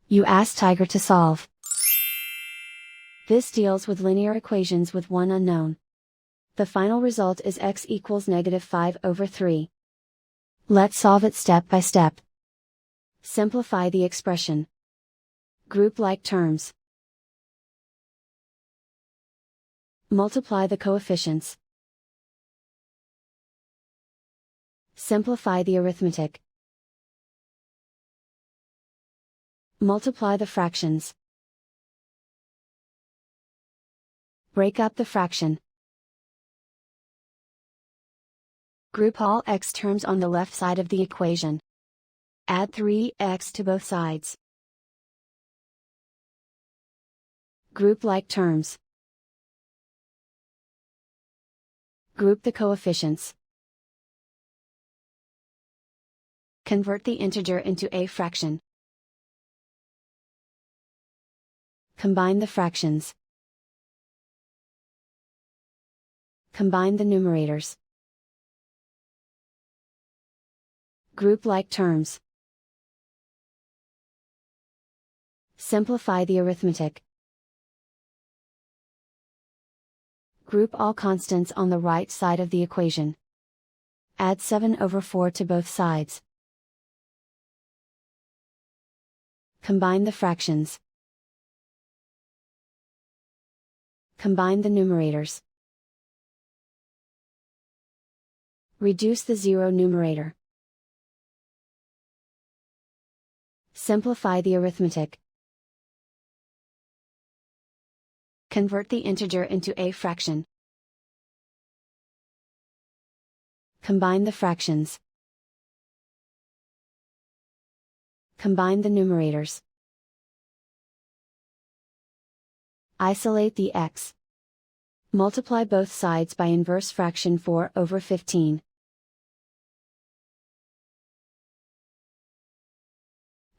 You ask Tiger to solve. This deals with linear equations with one unknown. The final result is x equals -5/3. Let's solve it step by step. Simplify the expression. Group like terms. Multiply the coefficients. Simplify the arithmetic. Multiply the fractions. Break up the fraction. Group all x terms on the left side of the equation. Add 3x to both sides. Group like terms. Group the coefficients. Convert the integer into a fraction. Combine the fractions. Combine the numerators. Group like terms. Simplify the arithmetic. Group all constants on the right side of the equation. Add 7/4 to both sides. Combine the fractions. Combine the numerators. Reduce the zero numerator. Simplify the arithmetic. Convert the integer into a fraction. Combine the fractions. Combine the numerators. Isolate the x. Multiply both sides by inverse fraction 4/15.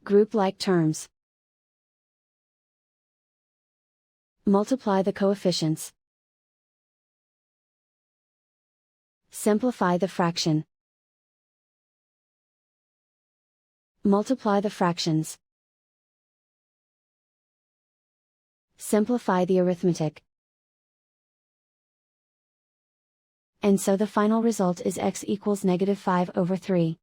Group like terms. Multiply the coefficients. Simplify the fraction. Multiply the fractions. Simplify the arithmetic. And so the final result is x equals -5/3.